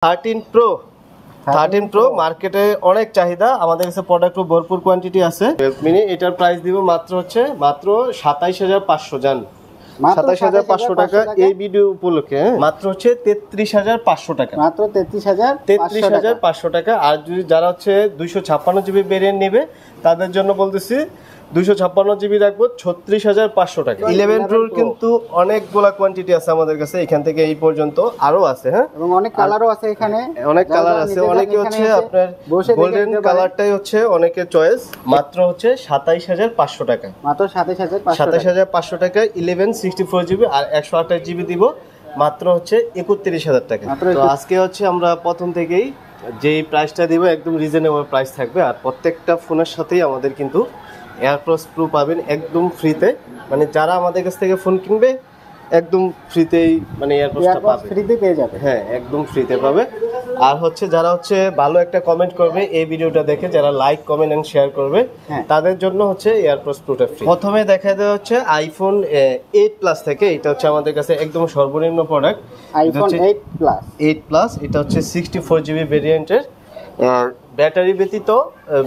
13 Pro মার্কেটে অনেক চাহিদা, আমাদের কাছে প্রোডাক্ট ভরপুর কোয়ান্টিটি আছে। 12 মিনি এটার প্রাইস দিব মাত্র 27500 জান, 27500 টাকা এই ভিডিও উপলক্ষে। মাত্র 33500 টাকা, মাত্র 33500 টাকা। আর যদি যারা 256 জিবি ভেরিয়েন্ট নেবে তাদের জন্য বলতেছি 256 জিবি রাখবো 36500 টাকা। 11 Pro কিন্তু অনেকগুলা কোয়ান্টিটি আছে আমাদের কাছে, এখান থেকে এই পর্যন্ত আরো আছে। হ্যাঁ, এবং অনেক কালারও আছে এখানে, অনেক কালার আছে। অনেকে আপনার গোল্ডেন কালারটাই অনেকের চয়েস। মাত্র 27500 টাকা, মাত্র 27500 টাকা 1164 জিবি আর 128 জিবি দিব মাত্র 31000 টাকা। তো আজকে আমরা প্রথম থেকেই যেই প্রাইসটা দিব একদম রিজনেবল প্রাইস থাকবে। আর প্রত্যেকটা ফোনের সাথেই আমাদের কিন্তু এয়ারপডস প্রো পাবেন একদম ফ্রিতে। মানে যারা আমাদের কাছ থেকে ফোন কিনবে একদম ফ্রিতেই মানে এয়ারপডসটা পাবে, ফ্রিতে পেয়ে যাবে। হ্যাঁ, একদম ফ্রিতে পাবে। আর যারা ভালো একটা কমেন্ট করবে এই ভিডিওটা দেখে, যারা লাইক কমেন্ট এন্ড শেয়ার করবে তাদের জন্য এয়ারপডস প্রোটা ফ্রি। প্রথমে দেখা দেওয়া আইফোন 8 প্লাস থেকে। এটা আমাদের কাছে একদম সর্বনিম্ন প্রোডাক্ট, আইফোন 8 প্লাস। এটা 64 জিবি ভেরিয়েন্টের। আর ব্যাটারি ব্যতীত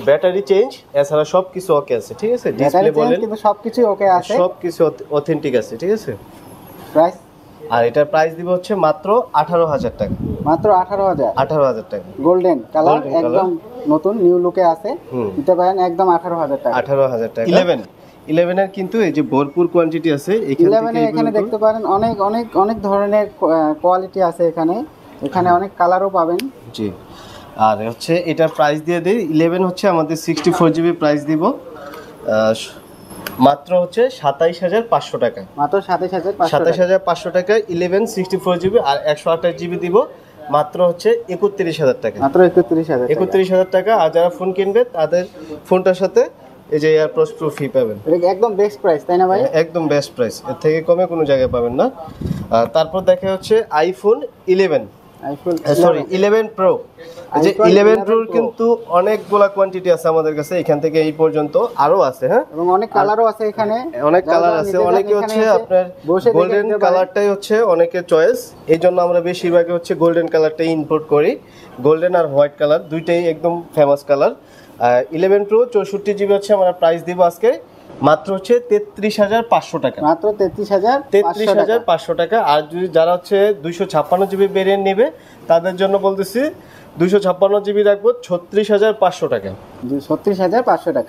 ব্যাটারি চেঞ্জ এছাড়া সবকিছু ওকে আছে, ঠিক আছে। ডিসপ্লে বলেন কিন্তু সবকিছু ওকে আছে, সবকিছু অথেন্টিক আছে, ঠিক আছে। প্রাইস, আর এটার প্রাইস দিব মাত্র 18000 টাকা, মাত্র 18000 টাকা। গোল্ডেন কালার একদম নতুন নিউ লুকে আছে, নিতে পারেন একদম 18000 টাকা। 18000 টাকা। 11 এর কিন্তু এই যে ভরপুর কোয়ান্টিটি আছে। এখানে দেখতে পারেন অনেক অনেক অনেক ধরনের কোয়ালিটি আছে এখানে অনেক কালারও পাবেন। জি। আর এটার প্রাইস দিয়ে দেই 11 আমাদের 64 জিবি প্রাইস দিব মাত্র 27500 টাকা, মাত্র 27500 টাকা 11 64 জিবি আর 128 জিবি দিব মাত্র 31000 টাকা, মাত্র 31000 টাকা। আর যারা ফোন কিনবে তাদের ফোনটার সাথে এই যে এয়ারপডস প্রো ফ্রি পাবেন। একদম বেস্ট প্রাইস, তাই না ভাই? একদম বেস্ট প্রাইস, এর থেকে কমে কোনো জায়গায় পাবেন না। তারপর দেখা আইফোন 11 Pro। যে 11 Pro কিন্তু অনেকগুলা কোয়ান্টিটি আছে আমাদের কাছে, এখান থেকে এই পর্যন্ত আরো আছে। হ্যাঁ, এবং অনেক কালারও আছে এখানে, অনেক কালার আছে। অনেকে আপনার গোল্ডেন কালারটাই অনেকের চয়েস, এই জন্য আমরা বেশিরভাগ গোল্ডেন কালারটাই ইম্পোর্ট করি। গোল্ডেন আর হোয়াইট কালার দুইটাই একদম ফেমাস কালার। 11 Pro 64 জিবি আমরা প্রাইস দিব আজকে মাত্র 33500 টাকা, মাত্র 33500 টাকা। আর যদি যারা 256 জিবি ভেরিয়েন্ট নেবে তাদের জন্য বলতেছি 256 জিবি রাখবো 36500 টাকা,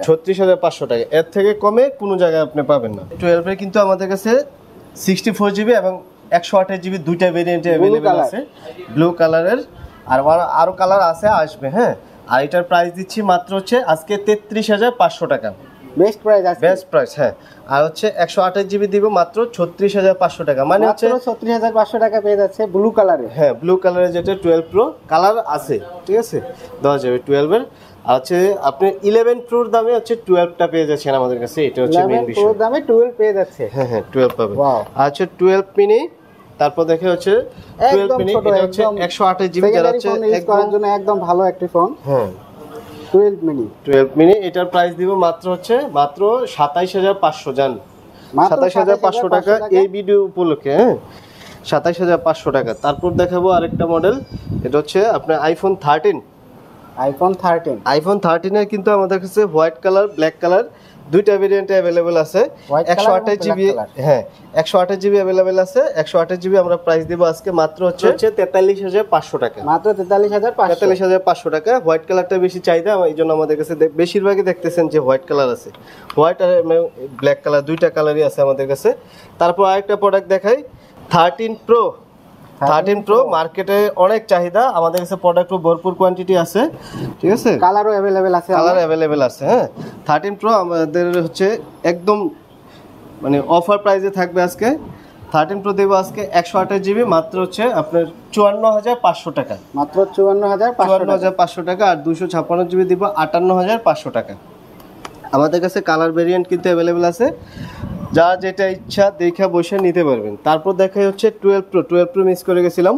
36500 টাকা। এর থেকে কমে কোনো জায়গায় আপনি পাবেন না। 12 এর কিন্তু আমাদের কাছে 64 জিবি এবং 128 জিবি দুইটা ভেরিয়েন্টে অ্যাভেলেবেল আছে, ব্লু কালারের। আর আরো কালার আসবে। হ্যাঁ, আর এটার প্রাইস দিচ্ছি মাত্র আজকে 33500 টাকা, বেস্ট প্রাইস। হ্যাঁ, আর 128 জিবি দিব মাত্র 36500 টাকা, মানে 36500 টাকা পেয়ে যাচ্ছে ব্লু কালারে। হ্যাঁ, ব্লু কালারে যেটা 12 Pro কালার আছে, ঠিক আছে, দেওয়া যাবে 12 এর। আর আপনি 11 Proর দামে 12টা পেয়ে যাচ্ছেন আমাদের কাছে, এটা মেইন বিষয়। 11 Proর দামে 12 পেয়ে যাচ্ছে। হ্যাঁ, 12 পাবেন। আর 12 মিনি। তারপর দেখা 12 মিনি, এটা 128 জিবি, যারা একদম ভালো একটা ফোন। হ্যাঁ, 12 মিনি এটার প্রাইস দিব মাত্র 27500 জান, 27500 টাকা এই ভিডিও উপলক্ষে। হ্যাঁ, 27500 টাকা। তারপর দেখাবো আরেকটা মডেল, এটা আপনার আইফোন 13 এর কিন্তু আমাদের কাছে হোয়াইট কালার ব্ল্যাক কালার দুইটা ভেরিয়েন্টে अवेलेबल আছে। 128 জিবি, হ্যাঁ 128 জিবি अवेलेबल আছে। 128 জিবি আমরা প্রাইস দিব আজকে মাত্র 43500 টাকা, মাত্র 43500 টাকা। হোয়াইট কালারটা বেশি চাহিদা, এইজন্য আমাদের কাছে বেশিরভাগই দেখতেছেন যে হোয়াইট কালার আছে। হোয়াইট আর ব্ল্যাক কালার দুইটা কালারই আছে আমাদের কাছে। তারপর আরেকটা প্রোডাক্ট দেখাই 13 Pro মার্কেটে অনেক চাহিদা, আমাদের কাছে প্রোডাক্ট ভরপুর কোয়ান্টিটি আছে, ঠিক আছে। কালারও अवेलेबल আছে। হ্যাঁ, 13 Pro আমাদের একদম মানে অফার প্রাইসে থাকবে আজকে। 13 Pro দেব আজকে 128 জিবি মাত্র আপনার 54500 টাকা, মাত্র 54500 টাকা। আর 256 জিবি দিব 58500 টাকা। আমাদের কাছে কালার ভেরিয়েন্ট কিন্তু अवेलेबल আছে, যা যেটা ইচ্ছা দেখে বসে নিতে পারবেন। তারপর দেখাই 12 Pro মিস করে গেছিলাম।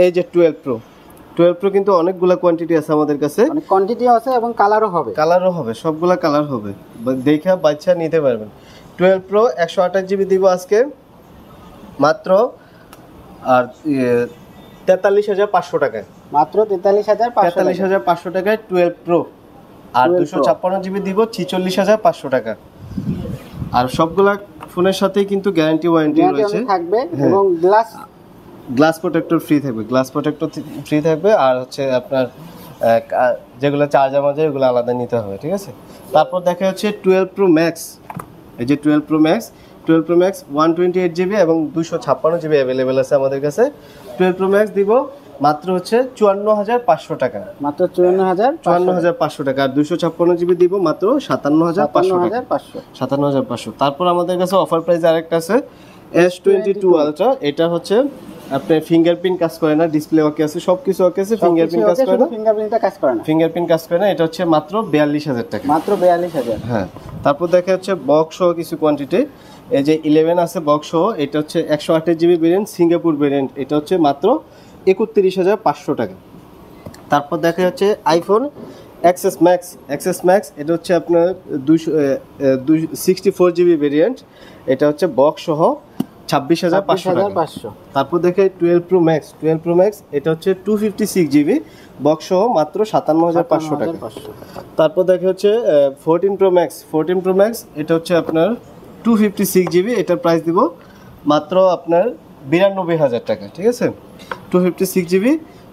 এই যে 12 Pro কিন্তু অনেকগুলা কোয়ান্টিটি আছে আমাদের কাছে, অনেক কোয়ান্টিটি আছে এবং কালারও হবে, সবগুলা কালার হবে, দেখে বাচ্চা নিতে পারবেন। 12 Pro 128 জিবি দিব আজকে মাত্র আর 43500 টাকায়, মাত্র 43,500 টাকায় 12 প্রো, আর 256 জিবি দিব 46,500 টাকা। আর সবগুলা ফোনের সাথেই কিন্তু গ্যারান্টি ওয়ারেন্টি রয়েছে থাকবে এবং গ্লাস প্রোটেক্টর ফ্রি থাকবে, গ্লাস প্রোটেক্টর ফ্রি থাকবে। আর হচ্ছে আপনার যেগুলো চার্জার মাঝে ওগুলো আলাদা নিতে হবে, ঠিক আছে। তারপর দেখা হচ্ছে 12 প্রো ম্যাক্স, এই যে 12 প্রো ম্যাক্স 128 জিবি এবং 256 জিবি অ্যাভেলেবেল আছে আমাদের কাছে। 12 প্রো ম্যাক্স দিব মাত্র হচ্ছে 54,500 টাকা, মাত্র 54,500 টাকা। আর 256 জিবি দিব মাত্র 57,500। তারপর আমাদের কাছে অফার প্রাইস আরেকটা আছে S22 আলট্রা। এটা হচ্ছে আপনার ফিঙ্গারপ্রিন্ট কাজ করে না, ডিসপ্লে ওকে আছে, সবকিছু ওকে আছে, ফিঙ্গারপ্রিন্ট কাজ করে না, ফিঙ্গারপ্রিন্ট কাজ করে না। এটা হচ্ছে মাত্র 42,000 টাকা, মাত্র 42,000। হ্যাঁ। তারপর দেখা হচ্ছে বক্স সহ কিছু কোয়ান্টিটি, এই যে 11 আছে বক্স সহ, এটা হচ্ছে 128 জিবি ভেরিয়েন্ট, সিঙ্গাপুর ভেরিয়েন্ট, এটা হচ্ছে মাত্র 31,500 টাকা। তারপর দেখা যাচ্ছে আইফোন XS ম্যাক্স, এটা হচ্ছে আপনার 264 জিবি ভেরিয়েন্ট, এটা হচ্ছে বক্স সহ 26,500 টাকা। তারপর দেখে 12 প্রো ম্যাক্স, এটা হচ্ছে 256 জিবি বক্স সহ মাত্র 57,500 টাকা। তারপর দেখে হচ্ছে 14 প্রো ম্যাক্স, এটা হচ্ছে আপনার 256 জিবি, এটার প্রাইস দিব মাত্র আপনার 92,000 টাকা, ঠিক আছে। 256 জিবি,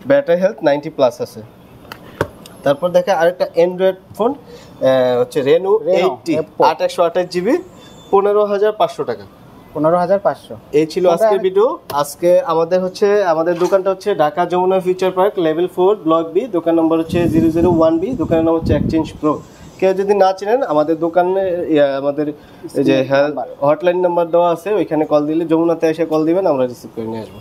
ব্যাটারি হেলথ 90+ আছে। তারপর দেখে আরেকটা অ্যান্ড্রয়েড ফোন হচ্ছে রেনো 80 828 জিবি 15,500 টাকা, 15,500। এই ছিল আজকের ভিডিও। আজকে আমাদের দোকানটা হচ্ছে Dhaka Jamuna future park level 4 block B, দোকান নম্বর হচ্ছে 001B, দোকানের নাম হচ্ছে এক্সচেঞ্জ প্রো। কেউ যদি না চেনেন আমাদের দোকানে আমাদের এই যে হটলাইন নাম্বার দেওয়া আছে, ওইখানে কল দিলে, যমুনাতে এসে কল দিবেন, আমরা রিসিভ করে নিয়ে আসবো।